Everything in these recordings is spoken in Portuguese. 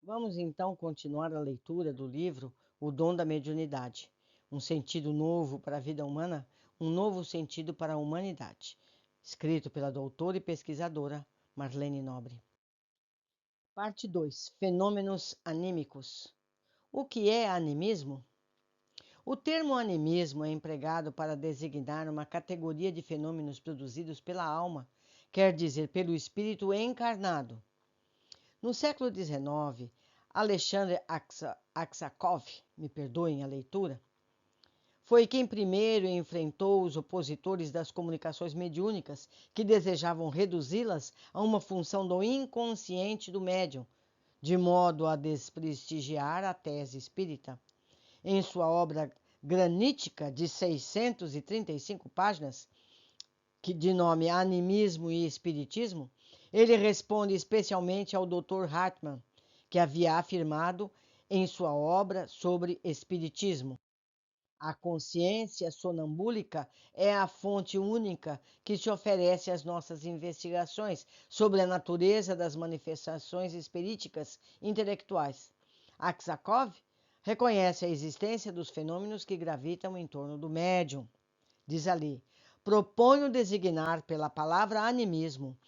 Vamos então continuar a leitura do livro O Dom da Mediunidade. Um sentido novo para a vida humana, um novo sentido para a humanidade. Escrito pela doutora e pesquisadora Marlene Nobre. Parte 2. Fenômenos anímicos. O que é animismo? O termo animismo é empregado para designar uma categoria de fenômenos produzidos pela alma, quer dizer, pelo espírito encarnado. No século XIX, Alexandre Aksakov, me perdoem a leitura, foi quem primeiro enfrentou os opositores das comunicações mediúnicas que desejavam reduzi-las a uma função do inconsciente do médium, de modo a desprestigiar a tese espírita. Em sua obra granítica de 635 páginas, de nome Animismo e Espiritismo, ele responde especialmente ao Dr. Hartmann, que havia afirmado em sua obra sobre Espiritismo: a consciência sonambúlica é a fonte única que se oferece às nossas investigações sobre a natureza das manifestações espiríticas intelectuais. Aksakov reconhece a existência dos fenômenos que gravitam em torno do médium. Diz ali: proponho designar pela palavra animismo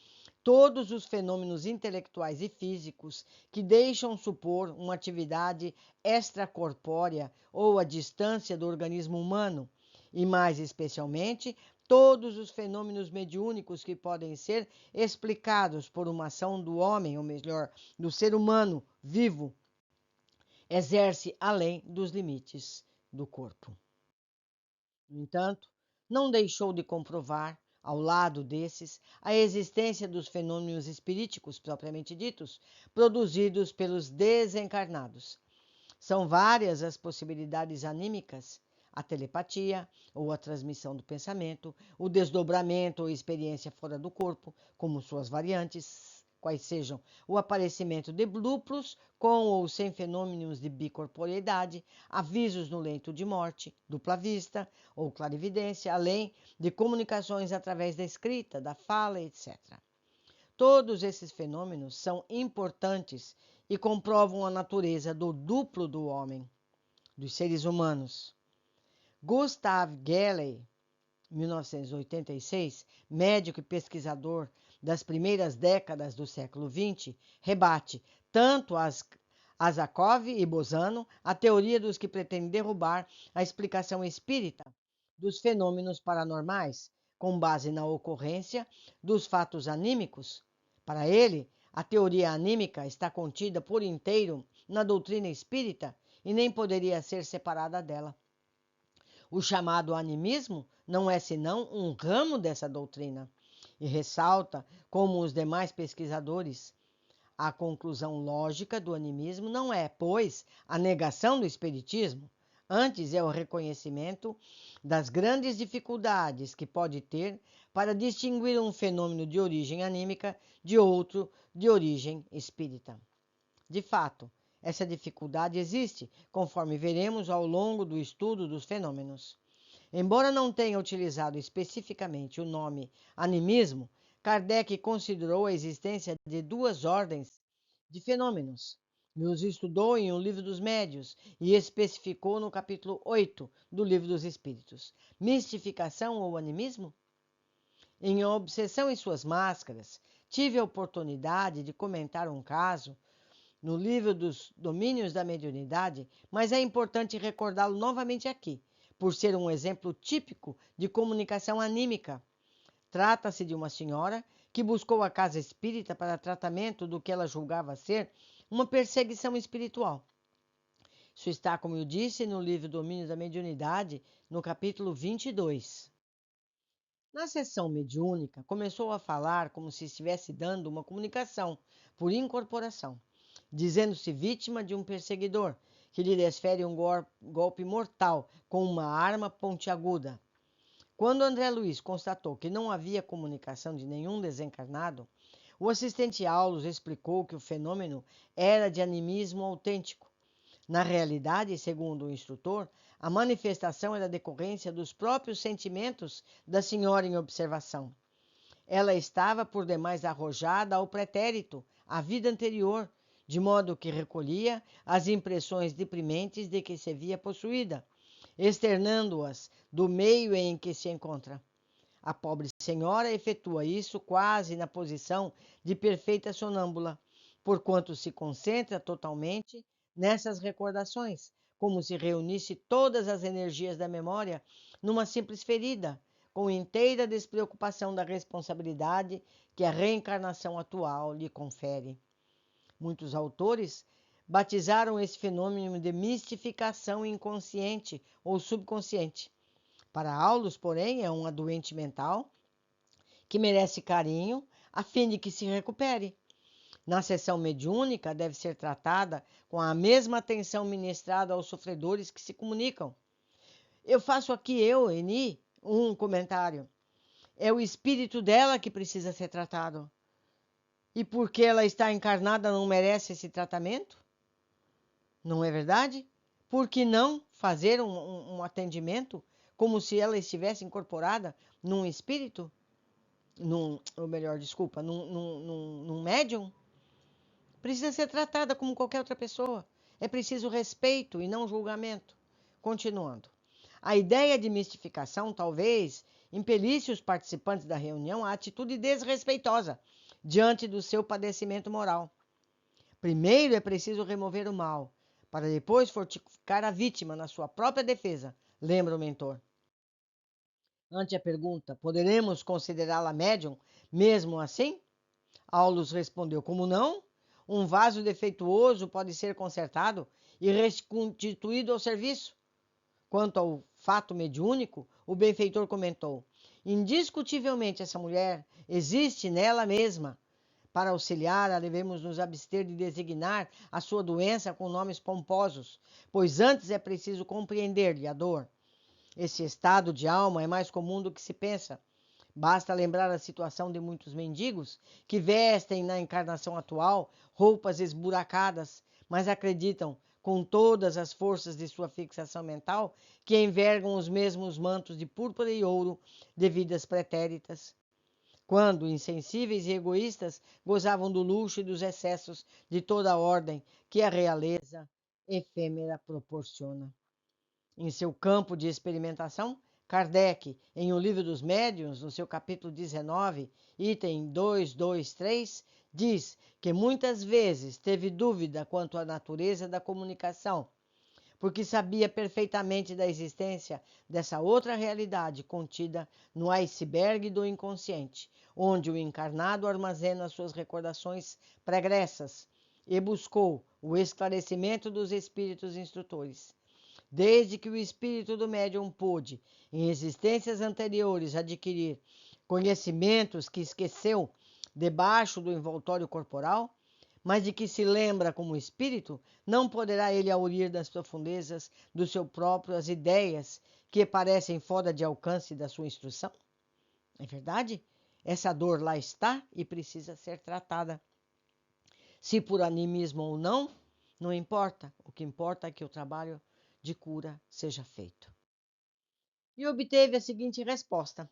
todos os fenômenos intelectuais e físicos que deixam supor uma atividade extracorpórea ou a distância do organismo humano, e mais especialmente todos os fenômenos mediúnicos que podem ser explicados por uma ação do homem, ou melhor, do ser humano vivo, exerce além dos limites do corpo. No entanto, não deixou de comprovar, ao lado desses, a existência dos fenômenos espiríticos propriamente ditos, produzidos pelos desencarnados. São várias as possibilidades anímicas: a telepatia, ou a transmissão do pensamento, o desdobramento ou experiência fora do corpo, como suas variantes, quais sejam o aparecimento de duplos, com ou sem fenômenos de bicorporeidade, avisos no leito de morte, dupla vista ou clarividência, além de comunicações através da escrita, da fala, etc. Todos esses fenômenos são importantes e comprovam a natureza do duplo do homem, dos seres humanos. Gustav Gelley, 1986, médico e pesquisador das primeiras décadas do século XX, rebate tanto Aksakov e Bosano a teoria dos que pretendem derrubar a explicação espírita dos fenômenos paranormais, com base na ocorrência dos fatos anímicos. Para ele, a teoria anímica está contida por inteiro na doutrina espírita e nem poderia ser separada dela. O chamado animismo não é senão um ramo dessa doutrina, e ressalta, como os demais pesquisadores, a conclusão lógica do animismo não é, pois, a negação do espiritismo, antes é o reconhecimento das grandes dificuldades que pode ter para distinguir um fenômeno de origem anímica de outro de origem espírita. De fato, essa dificuldade existe, conforme veremos ao longo do estudo dos fenômenos. Embora não tenha utilizado especificamente o nome animismo, Kardec considerou a existência de duas ordens de fenômenos. Os estudou em O Livro dos Médios e especificou no capítulo 8 do Livro dos Espíritos. Mistificação ou animismo? Em Obsessão e Suas Máscaras, tive a oportunidade de comentar um caso no livro dos Domínios da Mediunidade, mas é importante recordá-lo novamente aqui, por ser um exemplo típico de comunicação anímica. Trata-se de uma senhora que buscou a casa espírita para tratamento do que ela julgava ser uma perseguição espiritual. Isso está, como eu disse, no livro Domínios da Mediunidade, no capítulo 22. Na sessão mediúnica, começou a falar como se estivesse dando uma comunicação por incorporação, dizendo-se vítima de um perseguidor que lhe desfere um golpe mortal com uma arma pontiaguda. Quando André Luiz constatou que não havia comunicação de nenhum desencarnado, o assistente Aulos explicou que o fenômeno era de animismo autêntico. Na realidade, segundo o instrutor, a manifestação era decorrência dos próprios sentimentos da senhora em observação. Ela estava por demais arrojada ao pretérito, à vida anterior, de modo que recolhia as impressões deprimentes de que se via possuída, externando-as do meio em que se encontra. A pobre senhora efetua isso quase na posição de perfeita sonâmbula, porquanto se concentra totalmente nessas recordações, como se reunisse todas as energias da memória numa simples ferida, com inteira despreocupação da responsabilidade que a reencarnação atual lhe confere. Muitos autores batizaram esse fenômeno de mistificação inconsciente ou subconsciente. Para Aulus, porém, é uma doente mental que merece carinho a fim de que se recupere. Na sessão mediúnica, deve ser tratada com a mesma atenção ministrada aos sofredores que se comunicam. Eu faço aqui, Eni, um comentário. É o espírito dela que precisa ser tratado. E porque ela está encarnada não merece esse tratamento? Não é verdade? Por que não fazer um atendimento como se ela estivesse incorporada num espírito? Ou melhor, desculpa, num médium? Precisa ser tratada como qualquer outra pessoa. É preciso respeito e não julgamento. Continuando. A ideia de mistificação talvez impelisse os participantes da reunião à atitude desrespeitosa diante do seu padecimento moral. Primeiro é preciso remover o mal, para depois fortificar a vítima na sua própria defesa, lembra o mentor. Ante a pergunta, poderemos considerá-la médium mesmo assim? Aulus respondeu, como não? Um vaso defeituoso pode ser consertado e reconstituído ao serviço. Quanto ao fato mediúnico, o benfeitor comentou, indiscutivelmente essa mulher existe nela mesma. Para auxiliar-a, devemos nos abster de designar a sua doença com nomes pomposos, pois antes é preciso compreender-lhe a dor. Esse estado de alma é mais comum do que se pensa. Basta lembrar a situação de muitos mendigos que vestem na encarnação atual roupas esburacadas, mas acreditam, com todas as forças de sua fixação mental, que envergam os mesmos mantos de púrpura e ouro de vidas pretéritas. Quando, insensíveis e egoístas, gozavam do luxo e dos excessos de toda a ordem que a realeza efêmera proporciona. Em seu campo de experimentação, Kardec, em O Livro dos Médiuns, no seu capítulo 19, item 223, diz que muitas vezes teve dúvida quanto à natureza da comunicação, porque sabia perfeitamente da existência dessa outra realidade contida no iceberg do inconsciente, onde o encarnado armazena suas recordações pregressas, e buscou o esclarecimento dos espíritos instrutores. Desde que o espírito do médium pôde, em existências anteriores, adquirir conhecimentos que esqueceu debaixo do envoltório corporal, mas de que se lembra como espírito, não poderá ele aurir das profundezas do seu próprio as ideias que parecem fora de alcance da sua instrução? É verdade? Essa dor lá está e precisa ser tratada. Se por animismo ou não, não importa. O que importa é que o trabalho de cura seja feito. E obteve a seguinte resposta.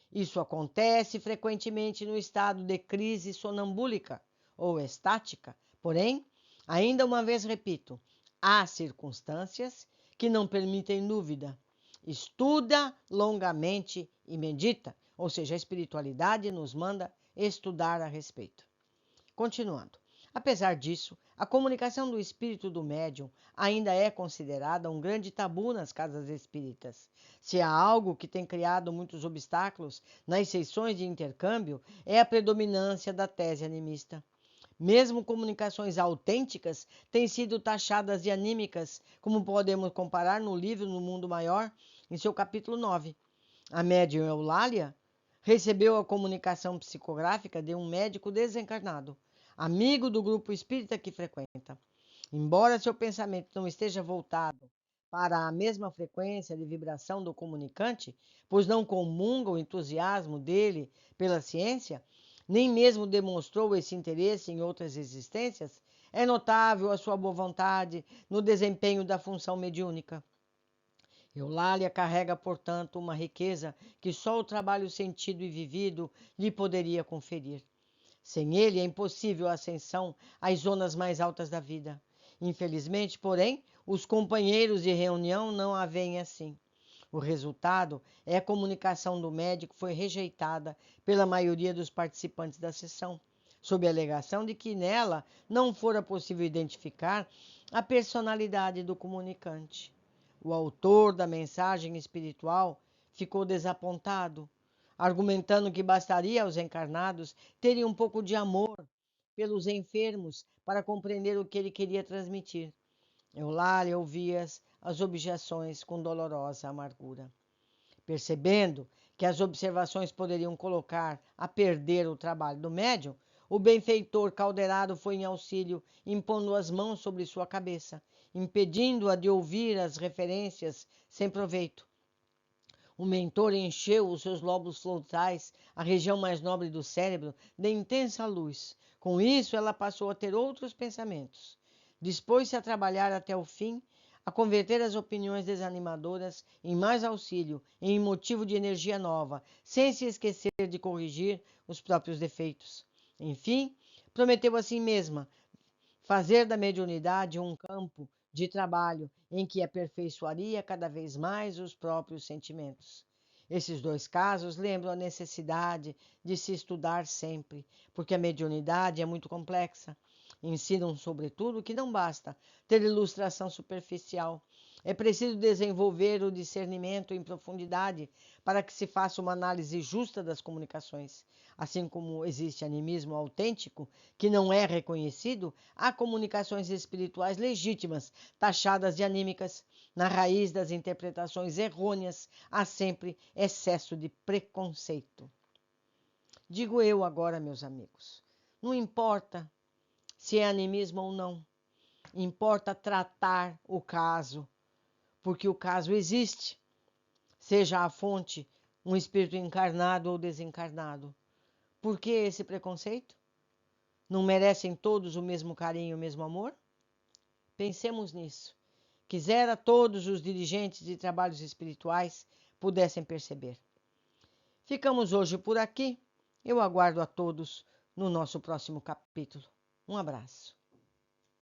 Isso acontece frequentemente no estado de crise sonambúlica ou estática, porém, ainda uma vez repito, há circunstâncias que não permitem dúvida. Estuda longamente e medita, ou seja, a espiritualidade nos manda estudar a respeito. Continuando. Apesar disso, a comunicação do espírito do médium ainda é considerada um grande tabu nas casas espíritas. Se há algo que tem criado muitos obstáculos nas sessões de intercâmbio, é a predominância da tese animista. Mesmo comunicações autênticas têm sido taxadas de anímicas, como podemos comparar no livro No Mundo Maior, em seu capítulo 9. A médium Eulália recebeu a comunicação psicográfica de um médico desencarnado, amigo do grupo espírita que frequenta. Embora seu pensamento não esteja voltado para a mesma frequência de vibração do comunicante, pois não comunga o entusiasmo dele pela ciência, nem mesmo demonstrou esse interesse em outras existências, é notável a sua boa vontade no desempenho da função mediúnica. Eulália carrega, portanto, uma riqueza que só o trabalho sentido e vivido lhe poderia conferir. Sem ele é impossível a ascensão às zonas mais altas da vida. Infelizmente, porém, os companheiros de reunião não a veem assim. O resultado é a comunicação do médico foi rejeitada pela maioria dos participantes da sessão, sob a alegação de que nela não fora possível identificar a personalidade do comunicante. O autor da mensagem espiritual ficou desapontado, argumentando que bastaria aos encarnados terem um pouco de amor pelos enfermos para compreender o que ele queria transmitir. Eulália ouvia as objeções com dolorosa amargura. Percebendo que as observações poderiam colocar a perder o trabalho do médium, o benfeitor Calderaro foi em auxílio, impondo as mãos sobre sua cabeça, impedindo-a de ouvir as referências sem proveito. O mentor encheu os seus lóbulos frontais, a região mais nobre do cérebro, de intensa luz. Com isso, ela passou a ter outros pensamentos. Dispôs-se a trabalhar até o fim, a converter as opiniões desanimadoras em mais auxílio, em motivo de energia nova, sem se esquecer de corrigir os próprios defeitos. Enfim, prometeu a si mesma fazer da mediunidade um campo de trabalho em que aperfeiçoaria cada vez mais os próprios sentimentos. Esses dois casos lembram a necessidade de se estudar sempre, porque a mediunidade é muito complexa. Ensinam, sobretudo, que não basta ter ilustração superficial. É preciso desenvolver o discernimento em profundidade para que se faça uma análise justa das comunicações. Assim como existe animismo autêntico, que não é reconhecido, há comunicações espirituais legítimas, taxadas de anímicas. Na raiz das interpretações errôneas, há sempre excesso de preconceito. Digo eu agora, meus amigos, não importa se é animismo ou não, importa tratar o caso, porque o caso existe, seja a fonte um espírito encarnado ou desencarnado. Por que esse preconceito? Não merecem todos o mesmo carinho, o mesmo amor? Pensemos nisso. Quisera todos os dirigentes de trabalhos espirituais pudessem perceber. Ficamos hoje por aqui. Eu aguardo a todos no nosso próximo capítulo. Um abraço.